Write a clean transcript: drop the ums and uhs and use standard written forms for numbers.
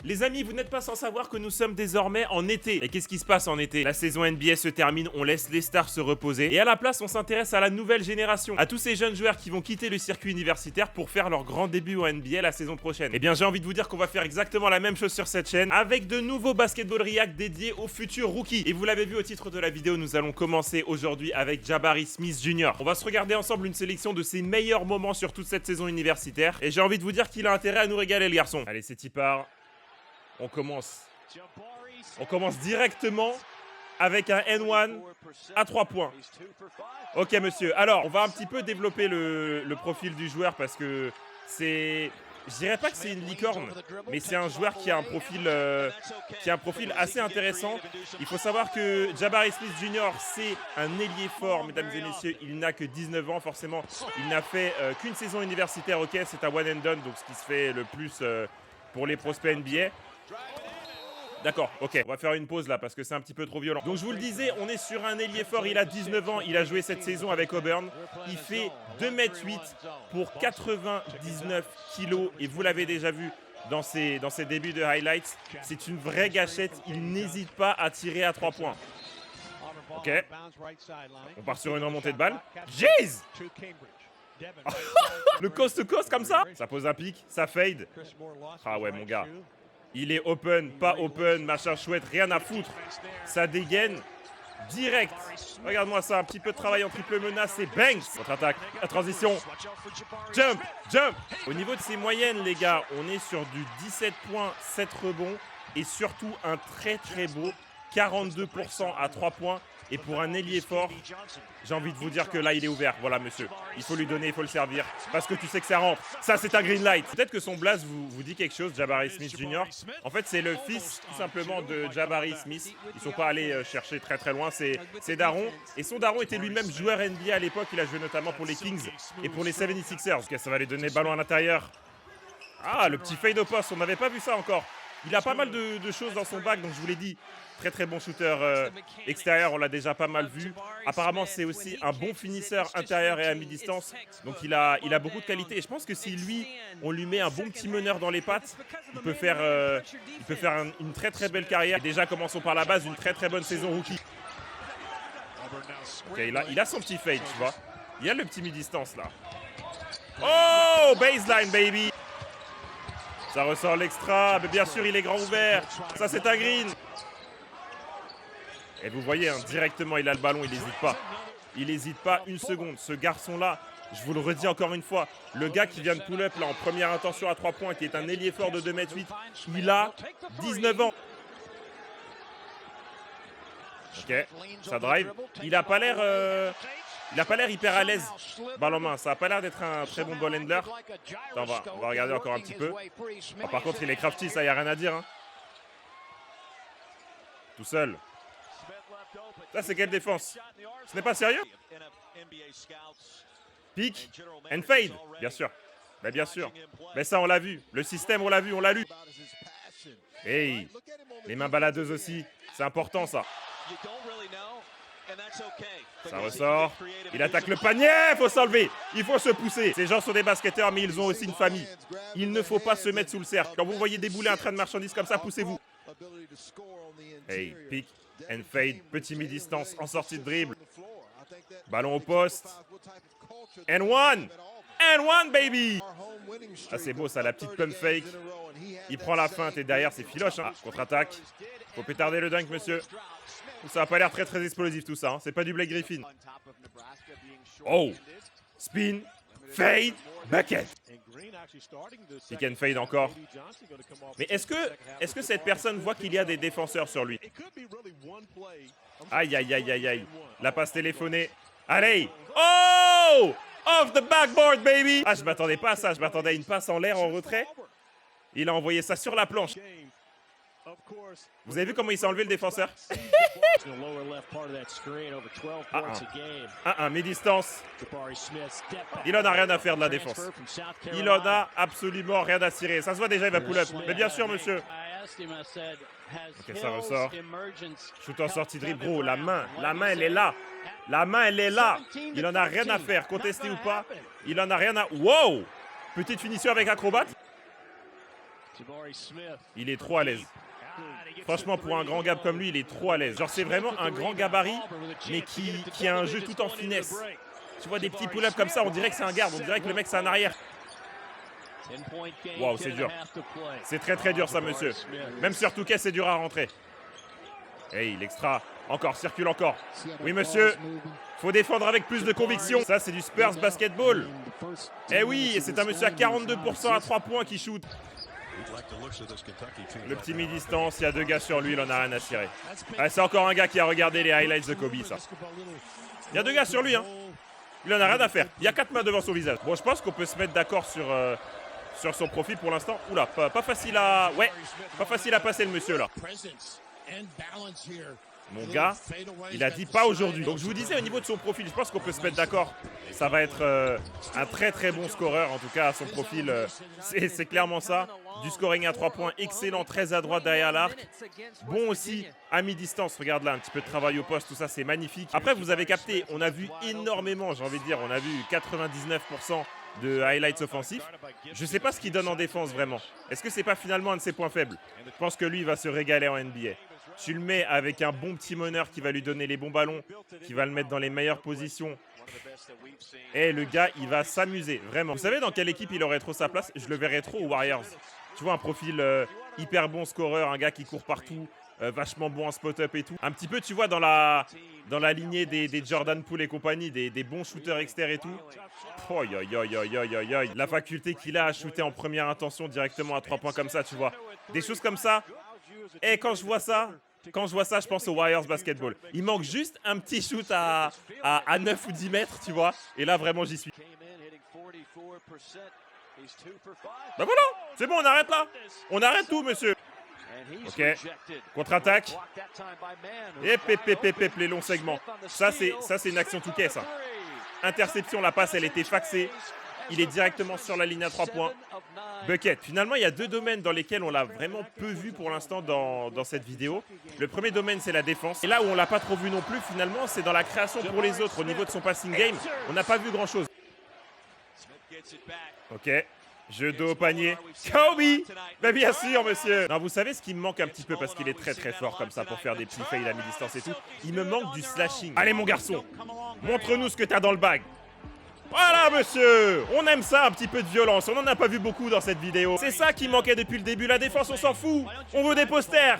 Les amis, vous n'êtes pas sans savoir que nous sommes désormais en été. Et qu'est-ce qui se passe en été? La saison NBA se termine, on laisse les stars se reposer. Et à la place, on s'intéresse à la nouvelle génération. À tous ces jeunes joueurs qui vont quitter le circuit universitaire pour faire leur grand début au NBA la saison prochaine. Eh bien, j'ai envie de vous dire qu'on va faire exactement la même chose sur cette chaîne, avec de nouveaux Basketball React dédiés aux futurs rookies. Et vous l'avez vu au titre de la vidéo, nous allons commencer aujourd'hui avec Jabari Smith Jr. On va se regarder ensemble une sélection de ses meilleurs moments sur toute cette saison universitaire. Et j'ai envie de vous dire qu'il a intérêt à nous régaler, le garçon. Allez, c'est y part. On commence directement avec un N1 à 3 points. Ok, monsieur. Alors, on va un petit peu développer le profil du joueur parce que c'est... Je dirais pas que c'est une licorne, mais c'est un joueur qui a un profil assez intéressant. Il faut savoir que Jabari Smith Jr. c'est un ailier fort, mesdames et messieurs. Il n'a que 19 ans, forcément. Il n'a fait qu'une saison universitaire, ok. C'est un one and done, donc ce qui se fait le plus pour les prospects NBA. D'accord, ok, on va faire une pause là parce que c'est un petit peu trop violent. Donc je vous le disais, on est sur un ailier fort, il a 19 ans, il a joué cette saison avec Auburn. Il fait 2,8 m pour 99 kg et vous l'avez déjà vu dans ses débuts de highlights. C'est une vraie gâchette, il n'hésite pas à tirer à 3 points. Ok, on part sur une remontée de balle. Jeez. Le coast to coast comme ça. Ça pose un pic, ça fade. Ah ouais mon gars. Il est open, pas open, machin chouette, rien à foutre. Ça dégaine direct. Regarde-moi ça, un petit peu de travail en triple menace et bang. Contre-attaque, la transition. Jump, jump. Au niveau de ses moyennes, les gars, on est sur du 17 points, 7 rebonds et surtout un très très beau 42% à 3 points. Et pour un ailier fort, j'ai envie de vous dire que là, il est ouvert. Voilà, monsieur. Il faut lui donner, il faut le servir. Parce que tu sais que ça rentre. Ça, c'est un green light. Peut-être que son blaze vous dit quelque chose, Jabari Smith Jr. En fait, c'est le fils, tout simplement, de Jabari Smith. Ils ne sont pas allés chercher très très loin. C'est Daron. Et son Daron était lui-même joueur NBA à l'époque. Il a joué notamment pour les Kings et pour les 76ers. Ok, ça va lui donner ballon à l'intérieur. Ah, le petit fade au poste. On n'avait pas vu ça encore. Il a pas mal de choses dans son bac, donc je vous l'ai dit. Très très bon shooter extérieur, on l'a déjà pas mal vu. Apparemment c'est aussi un bon finisseur intérieur et à mi-distance. Donc il a beaucoup de qualité. Et je pense que si lui, on lui met un bon petit meneur dans les pattes, il peut faire une très très belle carrière. Et déjà commençons par la base, une très très bonne saison rookie. Ok, il a son petit fade, tu vois. Il a le petit mi-distance là. Oh, baseline baby. Ça ressort l'extra, mais bien sûr il est grand ouvert. Ça c'est un green. Et vous voyez, hein, directement, il a le ballon, il n'hésite pas. Il n'hésite pas une seconde. Ce garçon-là, je vous le redis encore une fois, le gars qui vient de pull-up là en première intention à 3 points, qui est un ailier fort de 2,8 m, il a 19 ans. Ok, ça drive. Il n'a pas l'air hyper à l'aise. Balle en main, ça n'a pas l'air d'être un très bon ball handler. Attends, on va regarder encore un petit peu. Oh, par contre, il est crafty, ça, il n'y a rien à dire. Hein. Tout seul. Ça, c'est quelle défense? Ce n'est pas sérieux? Pick and fade, bien sûr. Mais bien sûr. Mais ça, on l'a vu. Le système, on l'a vu, on l'a lu. Hey, les mains baladeuses aussi. C'est important, ça. Ça ressort. Il attaque le panier. Il faut s'enlever. Il faut se pousser. Ces gens sont des basketteurs, mais ils ont aussi une famille. Il ne faut pas se mettre sous le cercle. Quand vous voyez débouler un train de marchandises comme ça, poussez-vous. Hey, pick and fade, petit mi-distance en sortie de dribble. Ballon au poste. And one, baby. Ah, c'est beau ça, la petite pump fake. Il prend la feinte et derrière c'est filoche. Hein. Contre-attaque. Faut pétarder le dunk, monsieur. Ça a pas l'air très très explosif tout ça. Hein. C'est pas du Blake Griffin. Oh, spin, fade, bucket. Pick and fade encore. Mais est-ce que cette personne voit qu'il y a des défenseurs sur lui? Aïe, aïe, aïe, aïe, aïe. La passe téléphonée. Allez. Oh! Off the backboard, baby! Ah, je m'attendais pas à ça. Je m'attendais à une passe en l'air en retrait. Il a envoyé ça sur la planche. Vous avez vu comment il s'est enlevé le défenseur? Mi-distance. Il en a rien à faire de la défense. Il en a absolument rien à cirer. Ça se voit déjà, il va pull-up. Mais bien sûr, monsieur. Ok, ça ressort. Shoot en sortie de dribble. Gros, la main, elle est là. La main, elle est là. Il en a rien à faire. Contesté ou pas, il en a rien à... Wow! Petite finition avec acrobate. Il est trop à l'aise. Franchement, pour un grand gab comme lui, il est trop à l'aise. Genre, c'est vraiment un grand gabarit, mais qui a un jeu tout en finesse. Tu vois des petits pull-ups comme ça, on dirait que c'est un garde, on dirait que le mec c'est un arrière. Waouh, c'est dur. C'est très très dur ça, monsieur. Même sur Touquet, c'est dur à rentrer. Hey, l'extra. Encore, circule encore. Oui, monsieur. Faut défendre avec plus de conviction. Ça, c'est du Spurs basketball. Eh oui, et c'est un monsieur à 42% à 3 points qui shoot. Le petit mi-distance, il y a 2 gars sur lui, il en a rien à cirer. Ah, c'est encore un gars qui a regardé les highlights de Kobe, ça. Il y a 2 gars sur lui, hein. Il en a rien à faire. Il y a 4 mains devant son visage. Bon, je pense qu'on peut se mettre d'accord sur son profil pour l'instant. Oula, pas facile à... Ouais, pas facile à passer le monsieur, là. Mon gars, il a dit pas aujourd'hui. Donc je vous disais au niveau de son profil, je pense qu'on peut se mettre d'accord. Ça va être un très très bon scoreur, en tout cas à son profil. C'est clairement ça. Du scoring à 3 points, excellent, très à droite derrière l'arc. Bon aussi à mi-distance, regarde là, un petit peu de travail au poste, tout ça c'est magnifique. Après vous avez capté, on a vu énormément, j'ai envie de dire, on a vu 99% de highlights offensifs. Je ne sais pas ce qu'il donne en défense vraiment. Est-ce que c'est pas finalement un de ses points faibles? Je pense que lui il va se régaler en NBA. Tu le mets avec un bon petit meneur qui va lui donner les bons ballons, qui va le mettre dans les meilleures positions. Et le gars, il va s'amuser, vraiment. Vous savez dans quelle équipe il aurait trop sa place? Je le verrais trop aux Warriors. Tu vois, un profil hyper bon scoreur, un gars qui court partout, vachement bon en spot-up et tout. Un petit peu, tu vois, dans la lignée des Jordan Poole et compagnie, des bons shooters externes et tout. Oh, la faculté qu'il a à shooter en première intention directement à 3 points comme ça, tu vois. Des choses comme ça. Et quand je vois ça, je pense aux Warriors basketball. Il manque juste un petit shoot à 9 ou 10 mètres, tu vois. Et là, vraiment, j'y suis. Bah voilà, c'est bon, on arrête là. On arrête tout, monsieur. Ok, contre-attaque. Et pép, les longs segments. Ça, c'est une action Touquet, ça. Interception, la passe, elle était faxée. Il est directement sur la ligne à 3 points. Bucket. Finalement, il y a 2 domaines dans lesquels on l'a vraiment peu vu pour l'instant dans cette vidéo. Le premier domaine, c'est la défense. Et là où on l'a pas trop vu non plus, finalement, c'est dans la création pour les autres. Au niveau de son passing game, on n'a pas vu grand-chose. Ok. Jeu dos au panier. Kobe! Ben bien sûr, monsieur. Non, vous savez ce qui me manque un petit peu parce qu'il est très très fort comme ça pour faire des petits fails à mi-distance et tout. Il me manque du slashing. Allez, mon garçon, montre-nous ce que t'as dans le bag. Voilà, monsieur. On aime ça, un petit peu de violence. On n'en a pas vu beaucoup dans cette vidéo. C'est ça qui manquait depuis le début. La défense, on s'en fout. On veut des posters.